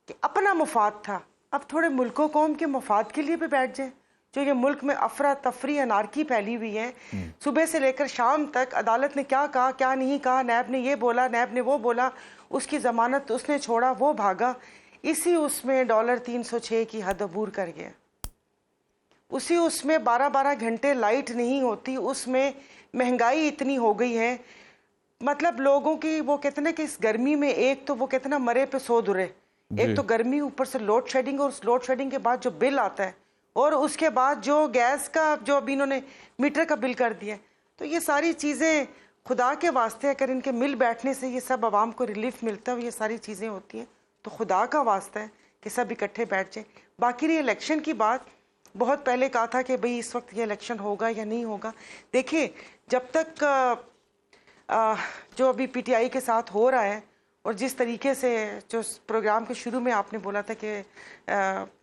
کہ اپنا مفاد تھا. اب تھوڑے ملک و قوم کے مفاد کے لیے بھی بیٹھ جائیں. جو یہ ملک میں افراتفری انارکی پھیلی ہوئی ہے, صبح سے لے کر شام تک عدالت نے کیا کہا, کیا نہیں کہا, نیب نے یہ بولا, نیب نے وہ بولا, اس کی ضمانت اس نے چھوڑا, وہ بھاگا. اسی اس میں $306 کی حد عبور کر گیا. اسی اس میں 12 گھنٹے لائٹ نہیں ہوتی, اس میں مہنگائی اتنی ہو گئی ہے. مطلب لوگوں کی, وہ کہتے ہیں کہ اس گرمی میں ایک تو وہ کہتے ہیں مرے پہ 100 درے, ایک تو گرمی, اوپر سے لوڈ شیڈنگ, اور اس لوڈ شیڈنگ کے بعد جو بل آتا ہے, اور اس کے بعد جو گیس کا جو ابھی انہوں نے میٹر کا بل کر دیا. تو یہ ساری چیزیں خدا کے واسطے, اگر ان کے مل بیٹھنے سے یہ سب عوام کو ریلیف ملتا ہے, یہ ساری چیزیں ہوتی ہیں, تو خدا کا واسطہ ہے کہ سب اکٹھے بیٹھ جائیں. باقی رہی الیکشن کی بات, بہت پہلے کہا تھا کہ بھئی اس وقت یہ الیکشن ہوگا یا نہیں ہوگا. دیکھیں, جب تک جو ابھی پی ٹی آئی کے ساتھ ہو رہا ہے, اور جس طریقے سے جو پروگرام کے شروع میں آپ نے بولا تھا کہ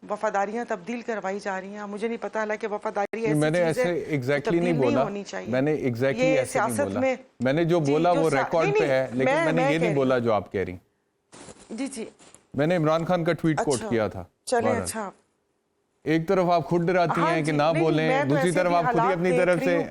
وفاداریاں تبدیل کروائی جا رہی ہیں, مجھے نہیں پتا حالانکہ وفاداری میں نے ایسے ایگزیکٹلی نہیں بولا, میں نے ایگزیکٹلی ایسے نہیں بولا. میں نے جو بولا وہ ریکارڈ پہ ہے, لیکن میں نے یہ نہیں بولا جو آپ کہہ رہی. جی میں نے عمران خان کا ٹویٹ کوٹ کیا تھا. چلیں, اچھا, ایک طرف آپ خود ڈراتی ہیں کہ نہ بولیں, دوسری طرف آپ خود ہی اپنی طرف سے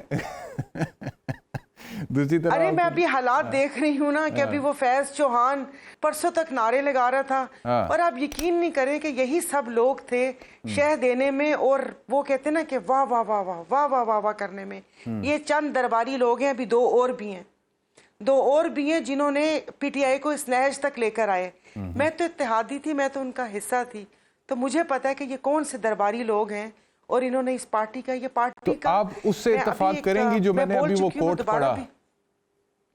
دوسری طرف. ارے میں ابھی حالات دیکھ رہی ہوں نا کہ ابھی وہ فیض چوہان پرسوں تک نعرے لگا رہا تھا, اور آپ یقین نہیں کریں کہ یہی سب لوگ تھے شہ دینے میں, اور وہ کہتے ہیں نا کہ واہ واہ واہ واہ واہ واہ واہ واہ کرنے میں. یہ چند درباری لوگ ہیں, ابھی 2 اور بھی ہیں جنہوں نے پی ٹی آئی کو اس نہج تک لے کر آئے. میں تو اتحادی تھی, میں تو ان کا حصہ تھی, تو مجھے پتا ہے کہ یہ کون سے درباری لوگ ہیں, اور انہوں نے اس پارٹی کا, یہ پارٹی کا, آپ اس سے اتفاق کریں گی جو میں نے ابھی وہ کوٹ پڑھا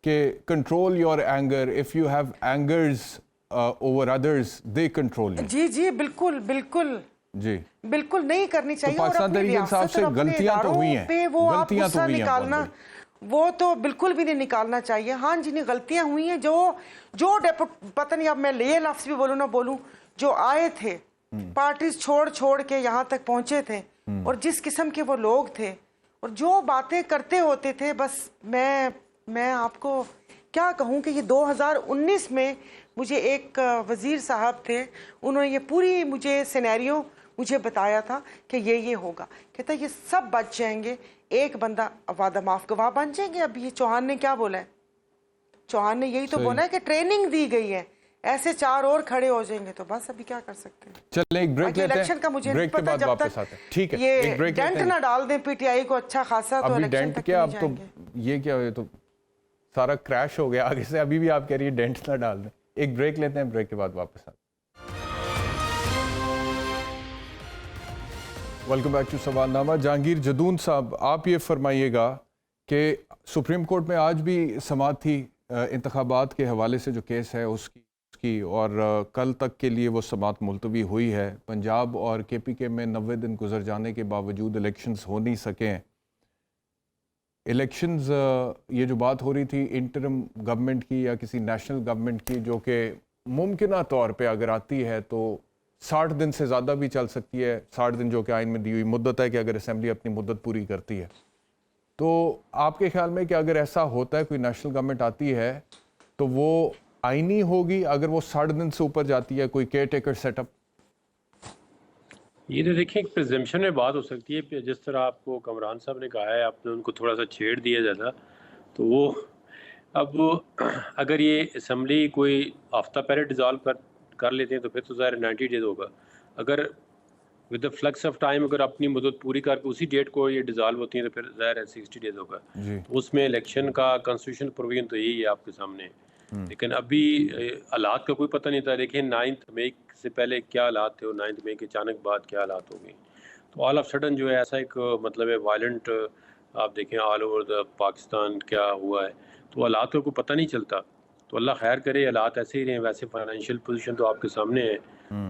کہ control your anger, if you have angers over others they control you. جی بالکل بالکل جی بالکل نہیں کرنی چاہیے. پاکستان تحریک انصاف سے غلطیاں تو ہوئی ہیں, غلطیاں تو ہوئی ہیں, وہ تو بالکل بھی نہیں نکالنا چاہیے. ہاں جنہیں غلطیاں ہوئی ہیں, جو پتہ نہیں اب میں یہ لفظ بھی بولوں نہ بولوں, جو آئے تھے پارٹیز چھوڑ کے یہاں تک پہنچے تھے, اور جس قسم کے وہ لوگ تھے, اور جو باتیں کرتے ہوتے تھے, بس میں آپ کو کیا کہوں کہ یہ 2019 میں مجھے ایک وزیر صاحب تھے, انہوں نے یہ پوری مجھے سینیریو مجھے بتایا تھا کہ یہ ہوگا. کہتا یہ سب بچ جائیں گے, ایک بندہ وعدہ معاف گواہ بن جائیں گے. اب یہ چوہان نے کیا بولا ہے, چوہان نے یہی تو بولا ہے کہ ٹریننگ دی گئی ہے, ایسے 4 اور کھڑے ہو جائیں گے, تو بس ابھی کیا کر سکتے ہیں. چلیں ایک بریک لیتے ہیں, الیکشن کا مجھے بریک کے بعد واپس آتے ہیں. ٹھیک ہے, یہ ڈینٹ نہ ڈال دیں پی ٹی آئی کو اچھا خاصا, تو الیکشن تک نہیں جائیں گے. یہ کیا ہے, تو سارا کریش ہو گیا آگے سے, ابھی بھی آپ کہہ رہی ہے ڈینٹ نہ ڈال دیں. ایک بریک لیتے ہیں, بریک کے بعد واپس آتے ہیں. ویلکم بیک ٹو سوال نامہ. جہانگیر جدون صاحب, آپ یہ فرمائیے گا کہ سپریم کورٹ میں آج بھی سماعت تھی انتخابات کے حوالے سے جو کیس ہے اس کی اور کل تک کے لیے وہ سماعت ملتوی ہوئی ہے. پنجاب اور KPK میں 90 دن گزر جانے کے باوجود الیکشنز ہو نہیں سکے ہیں. الیکشنز یہ جو بات ہو رہی تھی انٹرم گورنمنٹ کی یا کسی نیشنل گورنمنٹ کی جو کہ ممکنہ طور پہ اگر آتی ہے تو 60 دن سے زیادہ بھی چل سکتی ہے. 60 دن جو کہ آئین میں دی ہوئی مدت ہے کہ اگر اسمبلی اپنی مدت پوری کرتی ہے. تو آپ کے خیال میں کہ اگر ایسا ہوتا ہے کوئی نیشنل گورنمنٹ آتی ہے تو وہ آئینی ہوگی اگر وہ 60 دن سے اوپر جاتی ہے کوئی کیئر ٹیکر سیٹ اپ؟ یہ تو دیکھیں ایک پرزمپشن میں بات ہو سکتی ہے. جس طرح آپ کو کمران صاحب نے کہا ہے آپ نے ان کو تھوڑا سا چھیڑ دیا زیادہ, تو وہ اب اگر یہ اسمبلی کوئی ہفتہ پہلے ڈیزالو کر لیتے ہیں تو پھر تو ظاہر 90 ڈیز ہوگا. اگر with the flux of time اگر اپنی مدت پوری کر کے اسی ڈیٹ کو یہ ڈیزالو ہوتی ہیں تو پھر ظاہر ہے 60 ڈیز ہوگا. اس میں الیکشن کا کنسٹیٹیوشن پروویژن تو یہی ہے آپ کے سامنے. لیکن ابھی حالات کا کوئی پتہ نہیں تھا. دیکھیں 9 مئی سے پہلے کیا حالات تھے اور 9 مئی کے اچانک بعد کیا حالات ہو گئے. تو آل آف سڈن جو ہے ایسا ایک مطلب ہے وائلنٹ آپ دیکھیں آل اوور دا پاکستان کیا ہوا ہے, تو حالات کا کوئی پتہ نہیں چلتا. تو اللہ خیر کرے حالات ایسے ہی رہیں. ویسے فائنینشیل پوزیشن تو آپ کے سامنے ہے,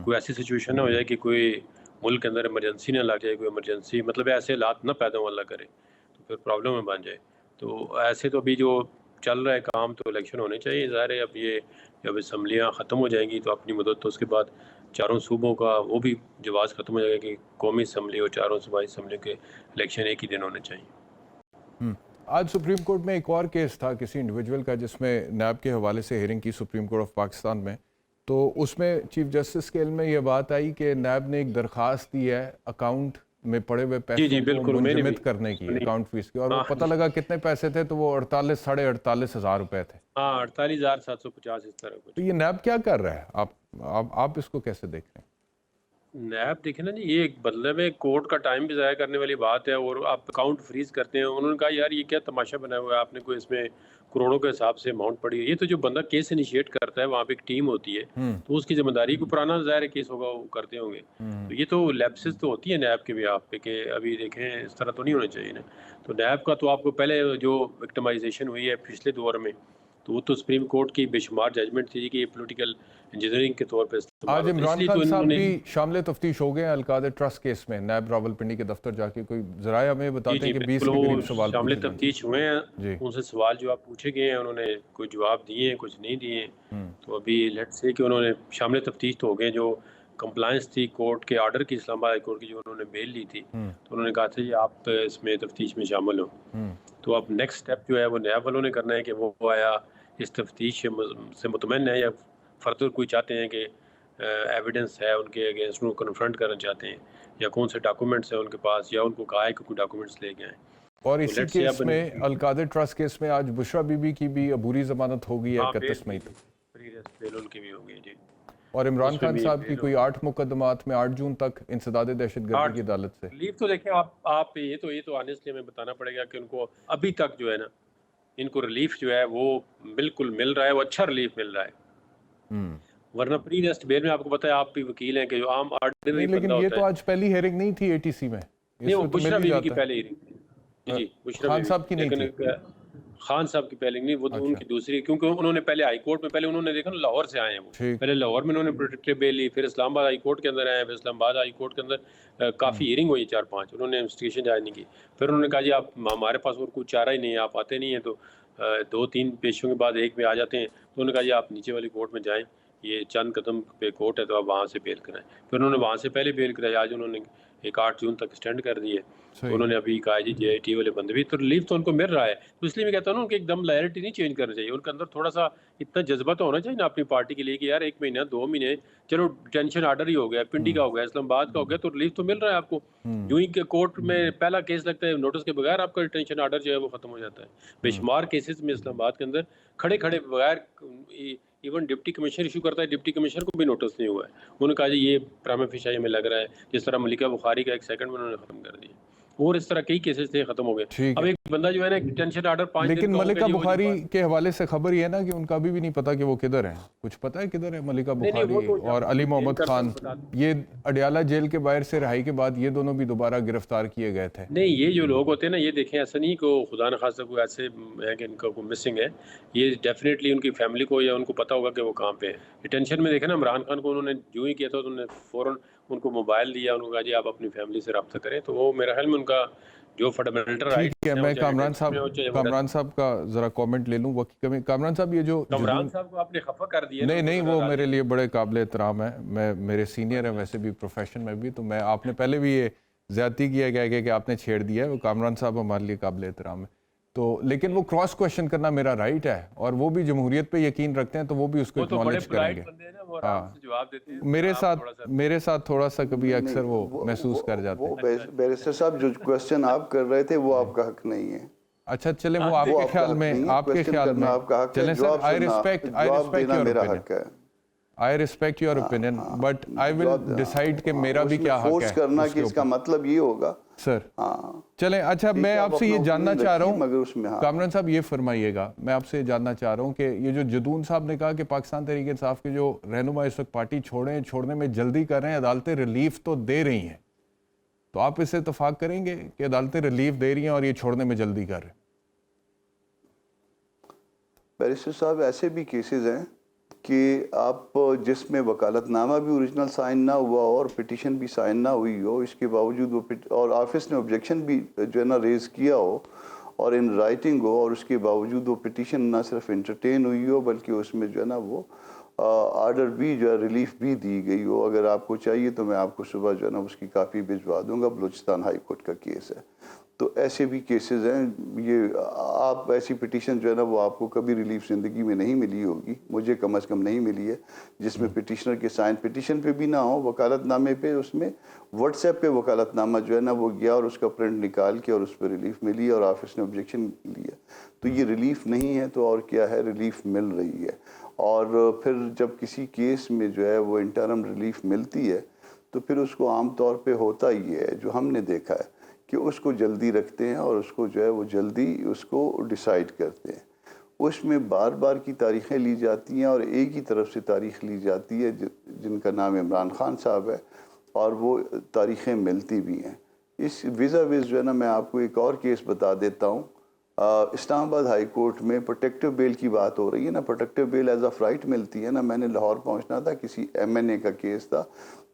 کوئی ایسی سچویشن نہ ہو جائے کہ کوئی ملک کے اندر ایمرجنسی نہ لگ جائے, کوئی ایمرجنسی مطلب ایسے حالات نہ پیدا ہوں اللہ کرے تو پھر پرابلم میں بن جائے. تو ایسے تو ابھی جو چل رہا ہے کام تو الیکشن ہونے چاہیے. ظاہر ہے اب یہ جب اسمبلیاں ختم ہو جائیں گی تو اپنی مدت, تو اس کے بعد چاروں صوبوں کا وہ بھی جواز ختم ہو جائے گا کہ قومی اسمبلی اور چاروں صوبائی اسمبلی کے الیکشن ایک ہی دن ہونے چاہیے. آج سپریم کورٹ میں ایک اور کیس تھا کسی انڈیویجول کا جس میں نیب کے حوالے سے ہیئرنگ کی سپریم کورٹ آف پاکستان میں. تو اس میں چیف جسٹس کے علم میں یہ بات آئی کہ نیب نے ایک درخواست دی ہے اکاؤنٹ میں پڑے ہوئے پیسے کو منجمد کرنے کی, اکاؤنٹ فیس کی, اور وہ پتہ لگا کتنے پیسے تھے تو وہ 48,500 روپے تھے. 48,750 اس طرح کچھ. تو یہ نیب کیا کر رہا ہے؟ آپ اس کو کیسے دیکھ رہے ہیں؟ نیب دیکھیں نا جی, یہ ایک بدلے میں کورٹ کا ٹائم بھی ضائع کرنے والی بات ہے, اور آپ اکاؤنٹ فریز کرتے ہیں. انہوں نے کہا یار یہ کیا تماشا بنا ہوا ہے, آپ نے کوئی اس میں کروڑوں کے حساب سے اماؤنٹ پڑی ہے. یہ تو جو بندہ کیس انیشیٹ کرتا ہے وہاں پہ ایک ٹیم ہوتی ہے تو اس کی ذمہ داری کو پرانا ظاہر کیس ہوگا وہ کرتے ہوں گے. تو یہ تو لیپسز تو ہوتی ہے نیب کے بھی آپ پہ کہ ابھی دیکھیں اس طرح تو نہیں ہونا چاہیے نا. تو نیب کا تو آپ کو پہلے جو وکٹمائزیشن ہوئی ہے پچھلے دور میں تو وہ تو سپریم کورٹ کی بے شمار ججمنٹ تھی کہ یہ پولیٹیکل انجینئرنگ کے طور پہ استعمال. آج عمران خان صاحب بھی شامل تفتیش ہو گئے ہیں القادر ٹرسٹ کیس میں. نیب راولپنڈی کے دفتر جا کے کوئی ذرائع ہمیں بتاتے ہیں کہ 20 کے قریب سوال شامل تفتیش ہوئے ہیں, ان سے سوال جواب پوچھے گئے ہیں, انہوں نے کوئی جواب دیے ہیں کچھ نہیں دیے. تو ابھی لیٹ سے کہ انہوں نے شامل تفتیش تو ہو گئے. جو کمپلائنس تھی کورٹ کے آرڈر کی, اسلام آباد ہائی کورٹ کی, جو انہوں نے بیل لی تھی تو انہوں نے کہا تھا کہ آپ اس میں تفتیش میں شامل ہوں. تو اب نیکسٹ سٹیپ جو ہے وہ نیب والوں نے کرنا ہے کہ وہ آیا اس تفتیش سے مطمئن ہے یا فردر کوئی چاہتے ہیں کہ ایویڈنس ہے ان کے اگینسٹ ان کو کنفرنٹ کرنا چاہتے ہیں, یا کون سے ڈاکومنٹس ہیں ان کے پاس, یا ان کو کہا ہے کہ کوئی ڈاکومنٹس لے کے آئیں. اور اسی کیس میں القادر ٹرسٹ کیس میں آج بشرا بی بی کی بھی عبوری ضمانت ہو گئی ہے 31 مئی تک. بیل ان کی بھی ہو گئی جی. اور عمران خان صاحب کی کوئی 8 مقدمات میں 8 جون تک انسداد دہشت گردی کی عدالت سے. ریلیف تو دیکھیں آپ یہ تو آنیسٹلی ہمیں بتانا پڑے گا کہ ان کو ابھی تک جو ہے نا ان کو ریلیف جو ہے وہ بالکل مل رہا ہے, وہ اچھا ریلیف مل رہا ہے. ورنہ پری ریسٹ بیل میں آپ کو پتا ہے آپ بھی وکیل ہیں کہ جو عام آرڈنری بندہ ہوتا ہے. لیکن یہ تو آج پہلی ہیئرنگ نہیں تھی ATC میں. نہیں, وہ بشرا بی بی کی پہلی ہیئرنگ تھی جی. بشرا خان صاحب کی نہیں تھی. خان صاحب کی پہلے نہیں, وہ تو ان کی دوسری, کیونکہ انہوں نے پہلے ہائی کورٹ میں, پہلے انہوں نے دیکھا نا لاہور سے آئے ہیں وہ, پہلے لاہور میں انہوں نے پروٹیکٹیو بیل لی, پھر اسلام آباد ہائی کورٹ کے اندر آئے ہیں, پھر اسلام آباد ہائی کورٹ کے اندر کافی ہیئرنگ ہوئی 4-5, انہوں نے انویسٹیگیشن جاری نہیں کی. پھر انہوں نے کہا جی آپ ہمارے پاس اور کوئی چارہ ہی نہیں ہے, آپ آتے نہیں ہیں, تو 2-3 پیشیوں کے بعد ایک میں آ جاتے ہیں. تو انہوں نے کہا جی آپ نیچے والی کورٹ میں جائیں, یہ چند قدم پہ کورٹ ہے تو آپ وہاں سے بیل کرائیں. پھر انہوں نے وہاں سے پہلے بیل کرائی, آج انہوں نے ایک 8 جون تک ایکسٹینڈ کر دی ہے. تو انہوں نے ابھی کہا جی JIT والے بندے بھی تو ریلیف تو ان کو مل رہا ہے. تو اس لیے میں کہتا ہوں ان کے ایک دم لائلٹی نہیں چینج کرنا چاہیے, ان کے اندر تھوڑا سا اتنا جذبہ تو ہونا چاہیے نا اپنی پارٹی کے لیے کہ یار 1 مہینہ 2 مہینے چلو ٹینشن آرڈر ہی ہو گیا, پنڈی کا ہو گیا, اسلام آباد کا ہو گیا, تو ریلیف تو مل رہا ہے آپ کو. یوں ہی کہ کورٹ میں پہلا کیس لگتا ہے نوٹس کے بغیر آپ کا ٹینشن آرڈر جو ہے وہ ختم ہو جاتا ہے. بے شمار کیسز میں اسلام آباد کے اندر کھڑے بغیر ایون ڈپٹی کمشنر ایشو کرتا ہے, ڈپٹی کمشنر کو بھی نوٹس نہیں ہوا ہے. انہوں نے کہا جی یہ پرائما فیشی ہمیں لگ رہا ہے, جس طرح ملکہ بخاری کا 1 سیکنڈ میں انہوں نے ختم کر دیا. اور اس طرح کئی کیسز تھے, ختم ہو گئے. ٹھیک اب ہے. ایک بندہ جو ہے نا ڈیٹینشن آرڈر 5 دن لیکن کا ہو ملکہ گیا جی, وہ بخاری کے حوالے سے خبر یہ ہے نا کہ ان کا ابھی بھی نہیں پتا کہ وہ کدھر ہیں. کچھ پتا ہے کدھر ہے ملکہ بخاری اور علی محمد خان؟ یہ اڈیالہ جیل کے باہر سے رہائی کے بعد یہ دونوں بھی دوبارہ گرفتار کیے گئے تھے. نہیں, یہ جو لوگ ہوتے ہیں نا, یہ دیکھیں ایسا نہیں کہ خدا نخواستہ کوئی ایسے ہے کہ ان کا کوئی مسنگ ہے. یہ ڈیفینیٹلی ان کی فیملی کو یا ان کو پتا ہوگا کہ وہ کہاں پہ ہیں. ڈیٹینشن میں دیکھیں نا, عمران خان کو انہوں نے جو ہی کیا تھا تو انہوں نے فوراً ان کو موبائل دیا, انہوں نے کہا جی آپ اپنی فیملی سے رابطہ کریں. تو وہ میرا خیال میں ان کا جو فنڈامنٹل رائٹ ٹھیک ہے. میں کامران صاحب کا ذرا کامنٹ لے لوں. کامران صاحب, یہ جو کامران صاحب کو آپ نے خفا کر دیا. نہیں, وہ میرے لیے بڑے قابل احترام ہے. میں میرے سینئر ہیں ویسے بھی پروفیشن میں بھی, تو میں آپ نے پہلے بھی یہ زیادتی کیا گیا کہ آپ نے چھیڑ دیا ہے. وہ کامران صاحب ہمارے لیے قابل احترام ہے. تو لیکن وہ کراس کوشچن کرنا میرا رائٹ ہے, اور وہ بھی جمہوریت پہ یقین رکھتے ہیں تو وہ بھی اس کو اکنالج کریں گے. میرے ساتھ تھوڑا سا کبھی اکثر وہ محسوس کر جاتے ہیں. بیرسٹر صاحب جو کوشچن آپ کر رہے تھے وہ آپ کا حق نہیں ہے. اچھا چلیں, وہ آپ کے خیال میں چلیں sir, I respect I respect your opinion, but I will decide کہ میرا بھی کیا حق ہے. فورس کرنا کہ اس کا مطلب یہ ہوگا سر. چلیں اچھا, میں آپ سے یہ جاننا چاہ رہا ہوں, کامران صاحب یہ فرمائیے گا, میں آپ سے یہ جاننا چاہ رہا ہوں کہ یہ جو جدون صاحب نے کہا کہ پاکستان تحریک انصاف کے جو رہنما اس وقت پارٹی چھوڑنے میں جلدی کر رہے ہیں, عدالتیں ریلیف تو دے رہی ہیں, تو آپ اس سے اتفاق کریں گے کہ عدالتیں ریلیف دے رہی ہیں اور یہ چھوڑنے میں جلدی کر رہے ہیں؟ بیرسٹر صاحب, ایسے بھی کیسز ہیں کہ آپ جس میں وکالت نامہ بھی اوریجنل سائن نہ ہوا اور پٹیشن بھی سائن نہ ہوئی ہو, اس کے باوجود وہ اور آفس نے آبجیکشن بھی جو ہے نا ریز کیا ہو اور ان رائٹنگ ہو, اور اس کے باوجود وہ پٹیشن نہ صرف انٹرٹین ہوئی ہو بلکہ اس میں جو ہے نا وہ آرڈر بھی جو ہے ریلیف بھی دی گئی ہو. اگر آپ کو چاہیے تو میں آپ کو صبح جو ہے نا اس کی کاپی بھجوا دوں گا. بلوچستان ہائی کورٹ کا کیس ہے. تو ایسے بھی کیسز ہیں. یہ آپ ایسی پٹیشن جو ہے نا وہ آپ کو کبھی ریلیف زندگی میں نہیں ملی ہوگی, مجھے کم از کم نہیں ملی ہے, جس میں پٹیشنر کے سائن پٹیشن پہ بھی نہ ہو, وکالت نامے پہ اس میں واٹس ایپ پہ وکالت نامہ جو ہے نا وہ گیا اور اس کا پرنٹ نکال کے اور اس پہ ریلیف ملی اور آفس نے آبجیکشن لیا. تو یہ ریلیف نہیں ہے تو اور کیا ہے, ریلیف مل رہی ہے. اور پھر جب کسی کیس میں جو ہے وہ انٹرم ریلیف ملتی ہے تو پھر اس کو عام طور پہ ہوتا ہی ہے, جو ہم نے دیکھا ہے کہ اس کو جلدی رکھتے ہیں اور اس کو جو ہے وہ جلدی اس کو ڈیسائیڈ کرتے ہیں. اس میں بار بار کی تاریخیں لی جاتی ہیں اور ایک ہی طرف سے تاریخ لی جاتی ہے جن کا نام عمران خان صاحب ہے, اور وہ تاریخیں ملتی بھی ہیں. اس ویزا جو ہے نا, میں آپ کو ایک اور کیس بتا دیتا ہوں. اسلام آباد ہائی کورٹ میں پروٹیکٹیو بیل کی بات ہو رہی ہے نا. Protective bail as of right ملتی ہے نا. میں نے لاہور پہنچنا تھا, کسی MNA کا کیس تھا,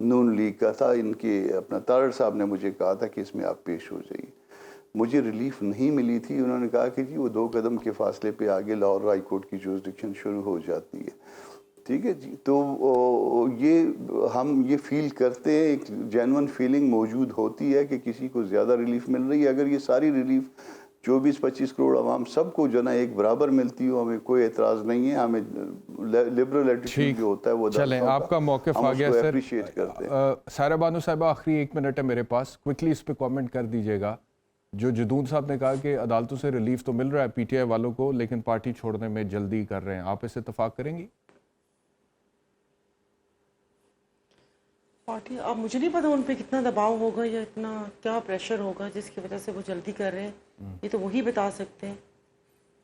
نون لیگ کا تھا. ان کے اپنا تارڑ صاحب نے مجھے کہا تھا کہ اس میں آپ پیش ہو جائیے. مجھے ریلیف نہیں ملی تھی. انہوں نے کہا کہ جی وہ 2 قدم کے فاصلے پہ آگے لاہور ہائی کورٹ کی جورسڈکشن شروع ہو جاتی ہے. ٹھیک ہے جی. تو ہم یہ فیل کرتے ہیں, ایک جینون فیلنگ موجود ہوتی ہے کہ کسی کو زیادہ ریلیف مل رہی ہے. اگر یہ ساری ریلیف 24-25 کروڑ عوام سب کو جو نا ایک برابر ملتی ہو, ہمیں کوئی اعتراض نہیں ہے. ہمیں لبرل ایٹیٹیوڈ جو ہوتا ہے وہ چلیں, آپ کا موقف آ گیا سر. اپریشیٹ کرتے ہیں. سائرہ بانو صاحبہ, آخری 1 منٹ ہے میرے پاس, کوئکلی اس پہ کامنٹ کر دیجئے گا. جو جدون صاحب نے کہا کہ عدالتوں سے ریلیف تو مل رہا ہے PTI والوں کو, لیکن پارٹی چھوڑنے میں جلدی کر رہے ہیں, آپ اس سے اتفاق کریں گی؟ پارٹی, اب مجھے نہیں پتا ان پہ کتنا دباؤ ہوگا یا اتنا کیا پریشر ہوگا جس کی وجہ سے وہ جلدی کر رہے ہیں. یہ تو وہی بتا سکتے ہیں.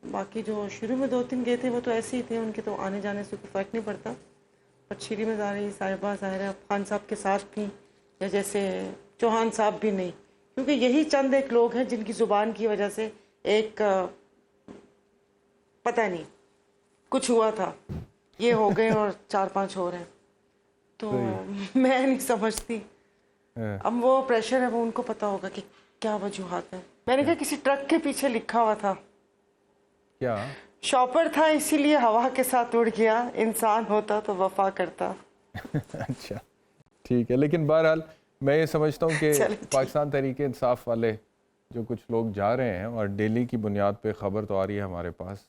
باقی جو شروع میں 2-3 گئے تھے وہ تو ایسے ہی تھے, ان کے تو آنے جانے سے کوئی فرق نہیں پڑتا. پر شیری میں ظاہر صاحبہ ظاہرہ خان صاحب کے ساتھ تھیں, یا جیسے چوہان صاحب بھی نہیں, کیونکہ یہی چند ایک لوگ ہیں جن کی زبان کی وجہ سے ایک پتہ نہیں کچھ ہوا تھا, یہ ہو گئے اور 4-5 ہو رہے ہیں. تو میں نہیں سمجھتی. اب وہ پریشر ہے, وہ ان کو پتا ہوگا کہ کیا وجوہات ہیں. میں نے کہا کسی ٹرک کے پیچھے لکھا ہوا تھا, کیا شاپر تھا اسی لیے ہوا کے ساتھ اڑ گیا, انسان ہوتا تو وفا کرتا. اچھا ٹھیک ہے. لیکن بہرحال میں یہ سمجھتا ہوں کہ پاکستان تحریک انصاف والے جو کچھ لوگ جا رہے ہیں, اور ڈیلی کی بنیاد پہ خبر تو آ رہی ہے ہمارے پاس,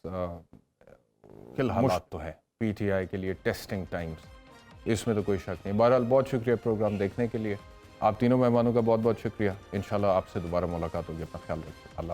حالات تو ہے PTI کے لیے ٹیسٹنگ ٹائمز, اس میں تو کوئی شک نہیں. بہرحال بہت شکریہ پروگرام دیکھنے کے لیے. آپ تینوں مہمانوں کا بہت بہت شکریہ. انشاءاللہ آپ سے دوبارہ ملاقات ہوگی. اپنا خیال رکھیے. اللہ